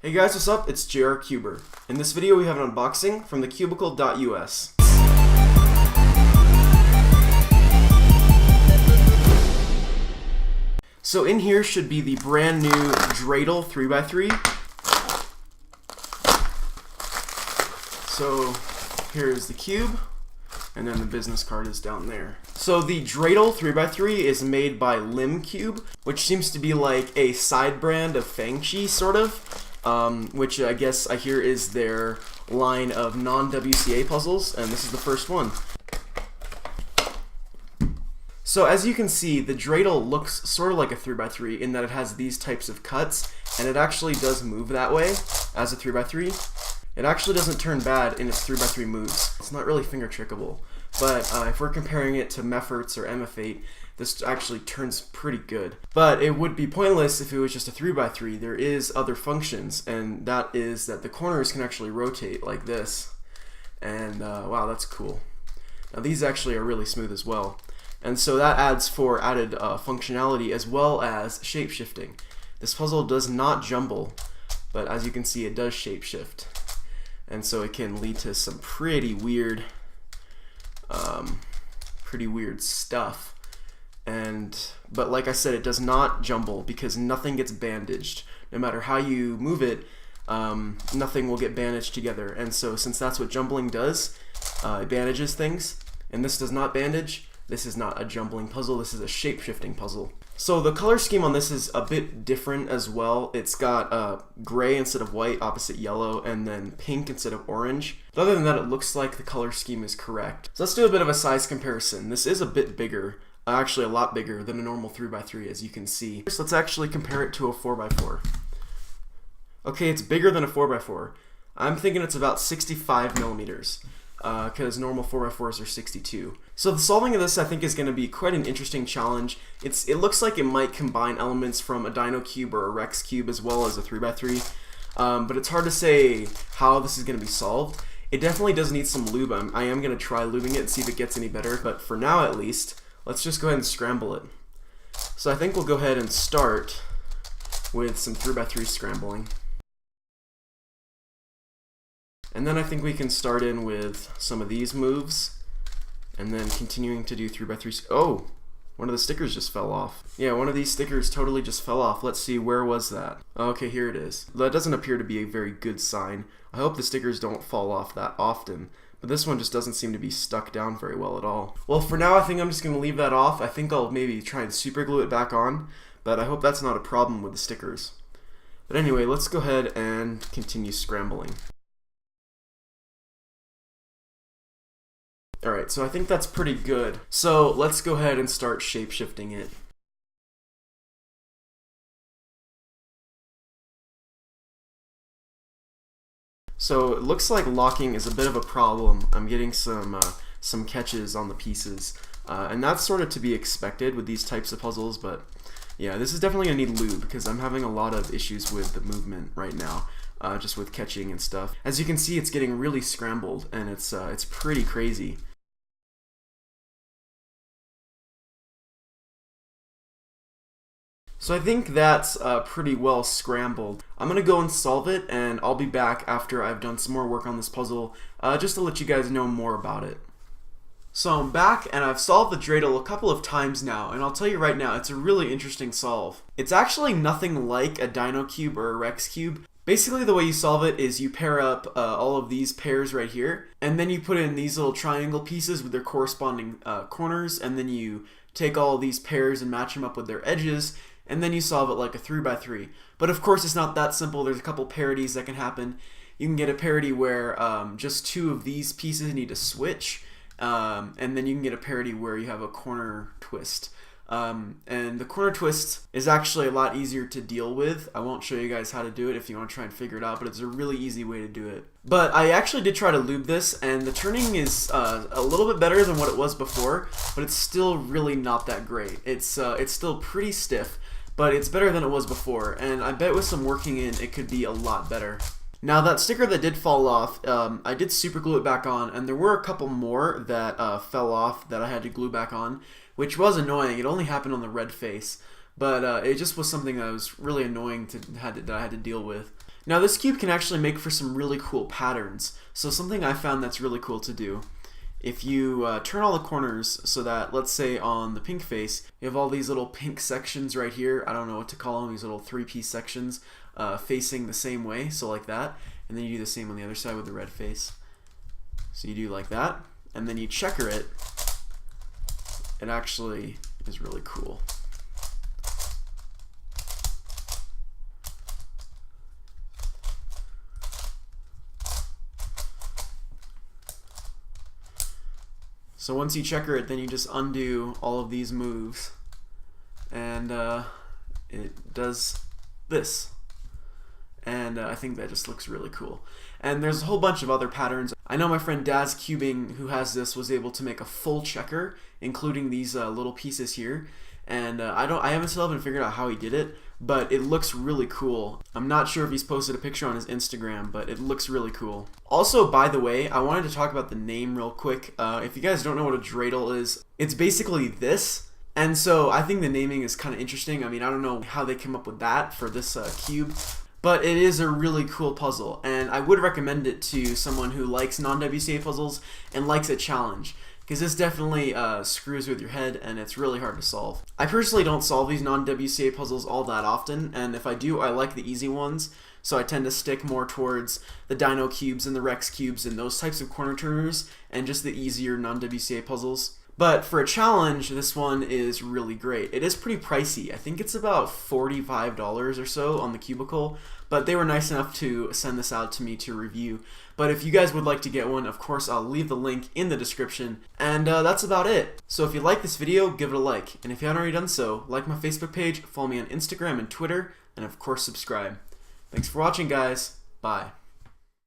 Hey guys, what's up? It's JR Cuber. In this video we have an unboxing from thecubicle.us. So in here should be the brand new Dreidel 3x3. So here's the cube, and then the business card is down there. So the Dreidel 3x3 is made by LimCube, which seems to be like a side brand of Fangshi, sort of. Which I guess I hear is their line of non-WCA puzzles, and this is the first one. So as you can see, the Dreidel looks sort of like a 3x3 in that it has these types of cuts, and it actually does move that way as a 3x3. It actually doesn't turn bad in its 3x3 moves. It's not really finger trickable, but if we're comparing it to Meffert's or MF8, this actually turns pretty good. But it would be pointless if it was just a 3x3. There is other functions, and that is that the corners can actually rotate like this. And wow, that's cool. Now these actually are really smooth as well. And so that adds for added functionality as well as shape-shifting. This puzzle does not jumble, but as you can see it does shape-shift. And so it can lead to some pretty weird stuff. But like I said, it does not jumble because nothing gets bandaged. No matter how you move it, nothing will get bandaged together. And so since that's what jumbling does, it bandages things, and this does not bandage. This is not a jumbling puzzle, this is a shape-shifting puzzle. So the color scheme on this is a bit different as well. It's got gray instead of white, opposite yellow, and then pink instead of orange. But other than that, it looks like the color scheme is correct. So let's do a bit of a size comparison. This is a bit bigger. Actually a lot bigger than a normal 3x3, as you can see. So let's actually compare it to a 4x4. Okay, it's bigger than a 4x4. I'm thinking it's about 65 millimeters, because normal 4x4s are 62. So the solving of this I think is going to be quite an interesting challenge. It looks like it might combine elements from a DinoCube or a Rex Cube as well as a 3x3, but it's hard to say how this is going to be solved. It definitely does need some lube. I am going to try lubing it and see if it gets any better, but for now at least, let's just go ahead and scramble it. So I think we'll go ahead and start with some 3x3 scrambling. And then I think we can start in with some of these moves, and then continuing to do 3x3. Oh, one of the stickers just fell off. Yeah, one of these stickers totally just fell off. Let's see, where was that? Okay, here it is. That doesn't appear to be a very good sign. I hope the stickers don't fall off that often. But this one just doesn't seem to be stuck down very well at all. Well, for now I think I'm just going to leave that off. I think I'll maybe try and super glue it back on, but I hope that's not a problem with the stickers. But anyway, let's go ahead and continue scrambling. Alright, so I think that's pretty good. So let's go ahead and start shape-shifting it. So it looks like locking is a bit of a problem. I'm getting some catches on the pieces, and that's sort of to be expected with these types of puzzles. But yeah, this is definitely gonna need lube because I'm having a lot of issues with the movement right now, just with catching and stuff. As you can see, it's getting really scrambled, and it's pretty crazy. So I think that's pretty well scrambled. I'm going to go and solve it, and I'll be back after I've done some more work on this puzzle, just to let you guys know more about it. So I'm back, and I've solved the Dreidel a couple of times now, and I'll tell you right now, it's a really interesting solve. It's actually nothing like a DinoCube or a Rex Cube. Basically the way you solve it is you pair up all of these pairs right here, and then you put in these little triangle pieces with their corresponding corners, and then you take all of these pairs and match them up with their edges, and then you solve it like a 3x3. But of course it's not that simple. There's a couple parodies that can happen. You can get a parody where just two of these pieces need to switch, and then you can get a parody where you have a corner twist. And the corner twist is actually a lot easier to deal with. I won't show you guys how to do it if you want to try and figure it out, but it's a really easy way to do it. But I actually did try to lube this, and the turning is a little bit better than what it was before, but it's still really not that great. It's still pretty stiff, but it's better than it was before, and I bet with some working in, it could be a lot better. Now that sticker that did fall off, I did super glue it back on, and there were a couple more that fell off that I had to glue back on, which was annoying. It only happened on the red face, but it just was something that was really annoying that I had to deal with. Now this cube can actually make for some really cool patterns. So something I found that's really cool to do, if you turn all the corners so that, let's say on the pink face, you have all these little pink sections right here, I don't know what to call them, these little 3-piece sections facing the same way, so like that, and then you do the same on the other side with the red face. So you do like that, and then you checker it. It actually is really cool. So once you checker it, then you just undo all of these moves, and it does this. And I think that just looks really cool. And there's a whole bunch of other patterns. I know my friend Daz Cubing, who has this, was able to make a full checker, including these little pieces here. And I haven't still haven't figured out how he did it, but it looks really cool. I'm not sure if he's posted a picture on his Instagram, but it looks really cool. Also, by the way, I wanted to talk about the name real quick. If you guys don't know what a dreidel is, it's basically this. And so I think the naming is kind of interesting. I mean, I don't know how they came up with that for this cube, but it is a really cool puzzle, and I would recommend it to someone who likes non-WCA puzzles and likes a challenge, because this definitely screws with your head and it's really hard to solve. I personally don't solve these non-WCA puzzles all that often, and if I do, I like the easy ones, so I tend to stick more towards the Dino cubes and the Rex cubes and those types of corner turners and just the easier non-WCA puzzles. But for a challenge, this one is really great. It is pretty pricey. I think it's about $45 or so on Thecubicle, but they were nice enough to send this out to me to review. But if you guys would like to get one, of course, I'll leave the link in the description. And that's about it. So if you like this video, give it a like. And if you haven't already done so, like my Facebook page, follow me on Instagram and Twitter, and of course, subscribe. Thanks for watching, guys. Bye.